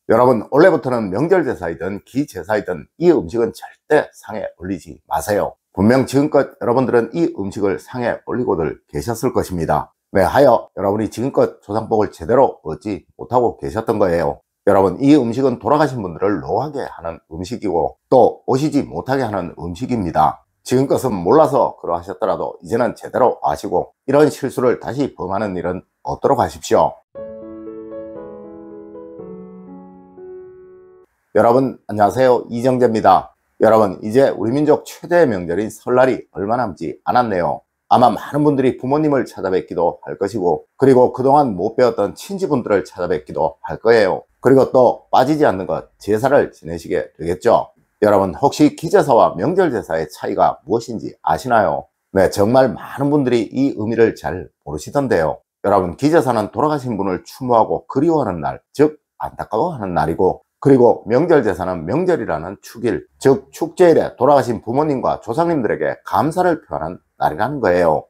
여러분, 원래부터는 명절 제사이든 기제사이든 이 음식은 절대 상에 올리지 마세요. 분명 지금껏 여러분들은 이 음식을 상에 올리고들 계셨을 것입니다. 하여 여러분이 지금껏 조상복을 제대로 얻지 못하고 계셨던 거예요. 여러분, 이 음식은 돌아가신 분들을 노하게 하는 음식이고 또 오시지 못하게 하는 음식입니다. 지금껏은 몰라서 그러하셨더라도 이제는 제대로 아시고 이런 실수를 다시 범하는 일은 없도록 하십시오. 여러분 안녕하세요, 이정재입니다. 여러분, 이제 우리 민족 최대의 명절인 설날이 얼마 남지 않았네요. 아마 많은 분들이 부모님을 찾아뵙기도 할 것이고 그리고 그동안 못 배웠던 친지분들을 찾아뵙기도 할 거예요. 그리고 또 빠지지 않는 것, 제사를 지내시게 되겠죠. 여러분, 혹시 기제사와 명절제사의 차이가 무엇인지 아시나요? 정말 많은 분들이 이 의미를 잘 모르시던데요. 여러분, 기제사는 돌아가신 분을 추모하고 그리워하는 날, 즉 안타까워하는 날이고, 그리고 명절제사는 명절이라는 축일, 즉 축제일에 돌아가신 부모님과 조상님들에게 감사를 표하는 날이라는 거예요.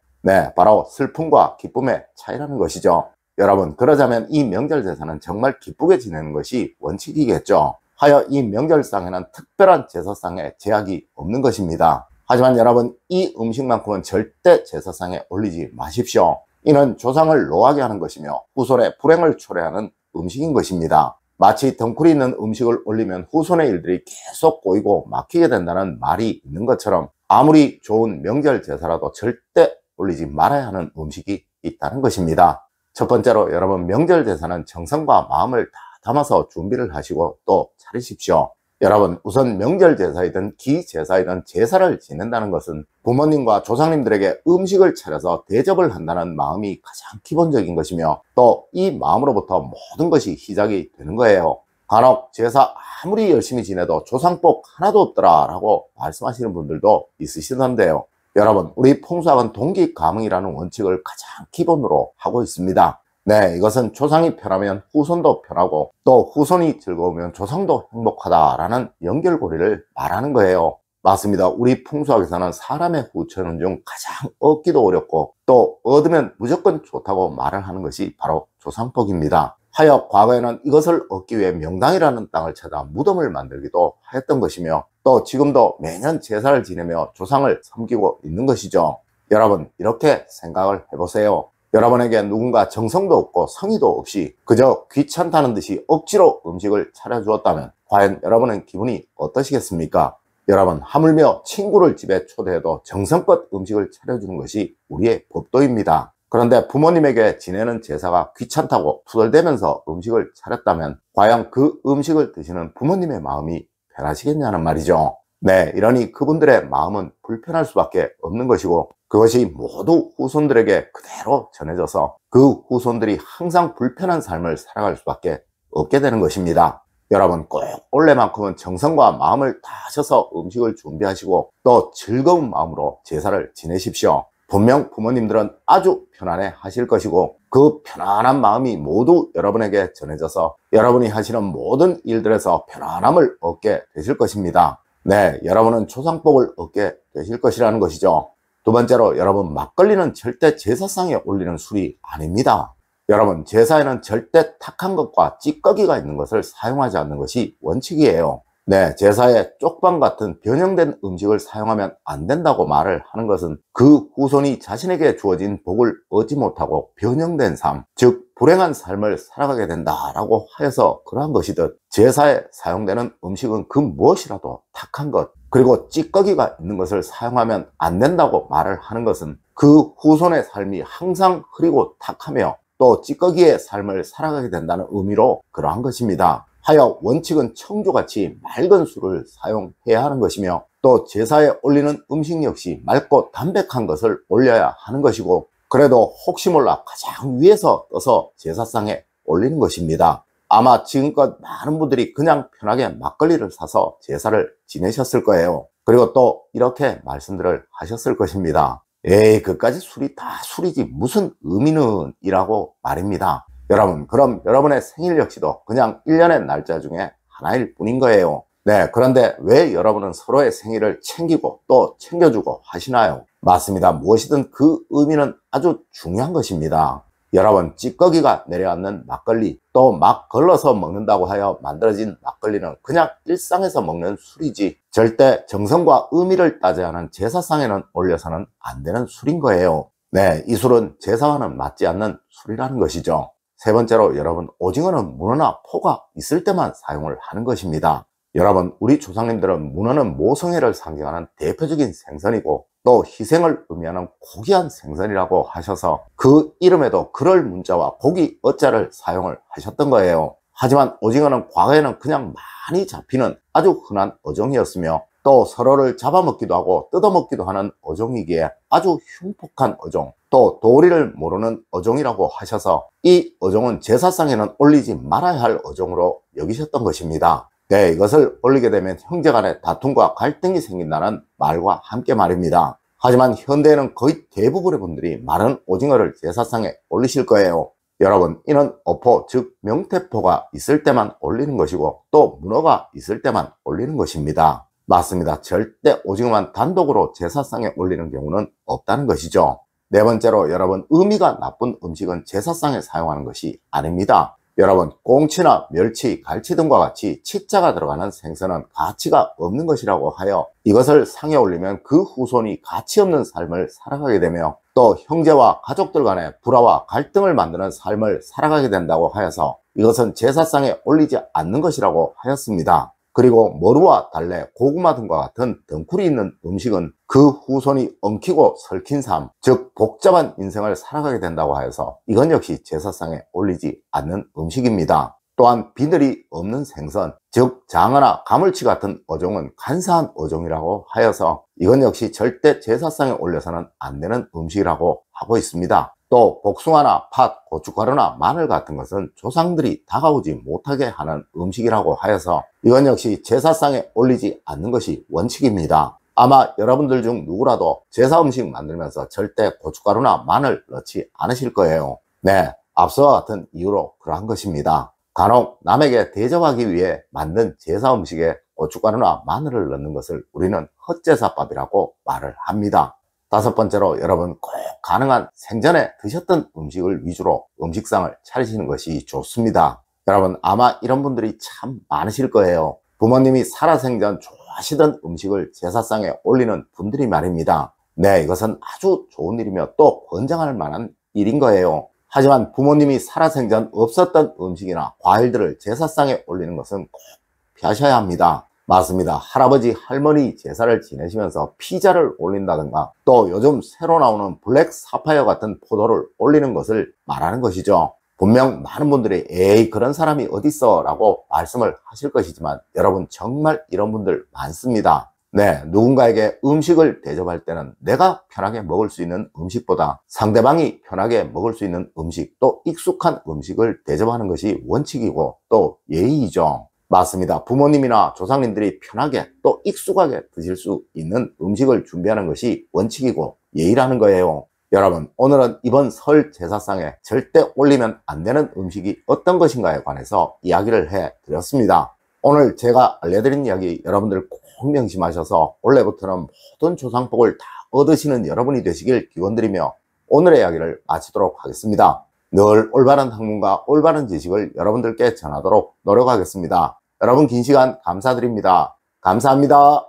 바로 슬픔과 기쁨의 차이라는 것이죠. 여러분, 그러자면 이 명절제사는 정말 기쁘게 지내는 것이 원칙이겠죠. 하여 이 명절상에는 특별한 제사상에 제약이 없는 것입니다. 하지만 여러분, 이 음식만큼은 절대 제사상에 올리지 마십시오. 이는 조상을 노하게 하는 것이며 후손의 불행을 초래하는 음식인 것입니다. 마치 덩쿨이 있는 음식을 올리면 후손의 일들이 계속 꼬이고 막히게 된다는 말이 있는 것처럼 아무리 좋은 명절 제사라도 절대 올리지 말아야 하는 음식이 있다는 것입니다. 첫 번째로 여러분, 명절 제사는 정성과 마음을 다 담아서 준비를 하시고 또 차리십시오. 여러분, 우선 명절 제사이든 기제사이든 제사를 지낸다는 것은 부모님과 조상님들에게 음식을 차려서 대접을 한다는 마음이 가장 기본적인 것이며 또 이 마음으로부터 모든 것이 시작이 되는 거예요. 간혹 제사 아무리 열심히 지내도 조상복 하나도 없더라 라고 말씀하시는 분들도 있으시던데요. 여러분, 우리 풍수학은 동기가능이라는 원칙을 가장 기본으로 하고 있습니다. 이것은 조상이 편하면 후손도 편하고 또 후손이 즐거우면 조상도 행복하다라는 연결고리를 말하는 거예요. 맞습니다. 우리 풍수학에서는 사람의 후천은 중 가장 얻기도 어렵고 또 얻으면 무조건 좋다고 말을 하는 것이 바로 조상복입니다. 하여 과거에는 이것을 얻기 위해 명당이라는 땅을 찾아 무덤을 만들기도 하였던 것이며 또 지금도 매년 제사를 지내며 조상을 섬기고 있는 것이죠. 여러분, 이렇게 생각을 해보세요. 여러분에게 누군가 정성도 없고 성의도 없이 그저 귀찮다는 듯이 억지로 음식을 차려주었다면 과연 여러분은 기분이 어떠시겠습니까? 여러분, 하물며 친구를 집에 초대해도 정성껏 음식을 차려주는 것이 우리의 법도입니다. 그런데 부모님에게 지내는 제사가 귀찮다고 투덜대면서 음식을 차렸다면 과연 그 음식을 드시는 부모님의 마음이 편하시겠냐는 말이죠. 이러니 그분들의 마음은 불편할 수밖에 없는 것이고 그것이 모두 후손들에게 그대로 전해져서 그 후손들이 항상 불편한 삶을 살아갈 수밖에 없게 되는 것입니다. 여러분, 꼭 올해만큼은 정성과 마음을 다하셔서 음식을 준비하시고 또 즐거운 마음으로 제사를 지내십시오. 분명 부모님들은 아주 편안해 하실 것이고 그 편안한 마음이 모두 여러분에게 전해져서 여러분이 하시는 모든 일들에서 편안함을 얻게 되실 것입니다. 여러분은 조상복을 얻게 되실 것이라는 것이죠. 두 번째로, 여러분, 막걸리는 절대 제사상에 올리는 술이 아닙니다. 여러분, 제사에는 절대 탁한 것과 찌꺼기가 있는 것을 사용하지 않는 것이 원칙이에요. 제사에 쪽방 같은 변형된 음식을 사용하면 안 된다고 말을 하는 것은 그 후손이 자신에게 주어진 복을 얻지 못하고 변형된 삶, 즉 불행한 삶을 살아가게 된다라고 하여서 그러한 것이듯 제사에 사용되는 음식은 그 무엇이라도 탁한 것, 그리고 찌꺼기가 있는 것을 사용하면 안 된다고 말을 하는 것은 그 후손의 삶이 항상 흐리고 탁하며 또 찌꺼기의 삶을 살아가게 된다는 의미로 그러한 것입니다. 하여 원칙은 청주같이 맑은 술을 사용해야 하는 것이며 또 제사에 올리는 음식 역시 맑고 담백한 것을 올려야 하는 것이고 그래도 혹시 몰라 가장 위에서 떠서 제사상에 올리는 것입니다. 아마 지금껏 많은 분들이 그냥 편하게 막걸리를 사서 제사를 지내셨을 거예요. 그리고 또 이렇게 말씀들을 하셨을 것입니다. 그까지 술이 다 술이지 무슨 의미는 이라고 말입니다. 여러분, 그럼 여러분의 생일 역시도 그냥 1년의 날짜 중에 하나일 뿐인 거예요. 그런데 왜 여러분은 서로의 생일을 챙기고 또 챙겨주고 하시나요? 맞습니다. 무엇이든 그 의미는 아주 중요한 것입니다. 여러분, 찌꺼기가 내려앉는 막걸리, 또 막 걸러서 먹는다고 하여 만들어진 막걸리는 그냥 일상에서 먹는 술이지 절대 정성과 의미를 따져야 하는 제사상에는 올려서는 안 되는 술인 거예요. 네, 이 술은 제사와는 맞지 않는 술이라는 것이죠. 세 번째로 여러분, 오징어는 문어나 포가 있을 때만 사용을 하는 것입니다. 여러분, 우리 조상님들은 문어는 모성애를 상징하는 대표적인 생선이고 또 희생을 의미하는 고귀한 생선이라고 하셔서 그 이름에도 그럴 문자와 고기 어자를 사용을 하셨던 거예요. 하지만 오징어는 과거에는 그냥 많이 잡히는 아주 흔한 어종이었으며 또 서로를 잡아먹기도 하고 뜯어먹기도 하는 어종이기에 아주 흉폭한 어종, 또 도리를 모르는 어종이라고 하셔서 이 어종은 제사상에는 올리지 말아야 할 어종으로 여기셨던 것입니다. 네, 이것을 올리게 되면 형제간의 다툼과 갈등이 생긴다는 말과 함께 말입니다. 하지만 현대에는 거의 대부분의 분들이 마른 오징어를 제사상에 올리실 거예요. 여러분, 이는 어포, 즉 명태포가 있을 때만 올리는 것이고 또 문어가 있을 때만 올리는 것입니다. 맞습니다. 절대 오징어만 단독으로 제사상에 올리는 경우는 없다는 것이죠. 네 번째로 여러분, 의미가 나쁜 음식은 제사상에 사용하는 것이 아닙니다. 여러분, 꽁치나 멸치, 갈치 등과 같이 치자가 들어가는 생선은 가치가 없는 것이라고 하여 이것을 상에 올리면 그 후손이 가치 없는 삶을 살아가게 되며 또 형제와 가족들 간의 불화와 갈등을 만드는 삶을 살아가게 된다고 하여서 이것은 제사상에 올리지 않는 것이라고 하였습니다. 그리고 머루와 달래, 고구마 등과 같은 덩쿨이 있는 음식은 그 후손이 엉키고 설킨 삶, 즉 복잡한 인생을 살아가게 된다고 하여서 이건 역시 제사상에 올리지 않는 음식입니다. 또한 비늘이 없는 생선, 즉 장어나 가물치 같은 어종은 간사한 어종이라고 하여서 이건 역시 절대 제사상에 올려서는 안 되는 음식이라고 하고 있습니다. 또 복숭아나 팥, 고춧가루나 마늘 같은 것은 조상들이 다가오지 못하게 하는 음식이라고 하여서 이건 역시 제사상에 올리지 않는 것이 원칙입니다. 아마 여러분들 중 누구라도 제사 음식 만들면서 절대 고춧가루나 마늘 넣지 않으실 거예요. 네, 앞서와 같은 이유로 그러한 것입니다. 간혹 남에게 대접하기 위해 만든 제사 음식에 고춧가루나 마늘을 넣는 것을 우리는 헛제사밥이라고 말을 합니다. 다섯 번째로 여러분, 꼭 가능한 생전에 드셨던 음식을 위주로 음식상을 차리시는 것이 좋습니다. 여러분, 아마 이런 분들이 참 많으실 거예요. 부모님이 살아생전 좋아하시던 음식을 제사상에 올리는 분들이 말입니다. 네, 이것은 아주 좋은 일이며 또 권장할 만한 일인 거예요. 하지만 부모님이 살아생전 없었던 음식이나 과일들을 제사상에 올리는 것은 꼭 피하셔야 합니다. 맞습니다. 할아버지, 할머니 제사를 지내시면서 피자를 올린다든가 또 요즘 새로 나오는 블랙 사파이어 같은 포도를 올리는 것을 말하는 것이죠. 분명 많은 분들이 에이, 그런 사람이 어딨어 라고 말씀을 하실 것이지만 여러분, 정말 이런 분들 많습니다. 네, 누군가에게 음식을 대접할 때는 내가 편하게 먹을 수 있는 음식보다 상대방이 편하게 먹을 수 있는 음식, 또 익숙한 음식을 대접하는 것이 원칙이고 또 예의이죠. 맞습니다. 부모님이나 조상님들이 편하게 또 익숙하게 드실 수 있는 음식을 준비하는 것이 원칙이고 예의라는 거예요. 여러분, 오늘은 이번 설 제사상에 절대 올리면 안 되는 음식이 어떤 것인가에 관해서 이야기를 해드렸습니다. 오늘 제가 알려드린 이야기 여러분들 꼭 명심하셔서 올해부터는 모든 조상복을 다 얻으시는 여러분이 되시길 기원드리며 오늘의 이야기를 마치도록 하겠습니다. 늘 올바른 학문과 올바른 지식을 여러분들께 전하도록 노력하겠습니다. 여러분, 긴 시간 감사드립니다. 감사합니다.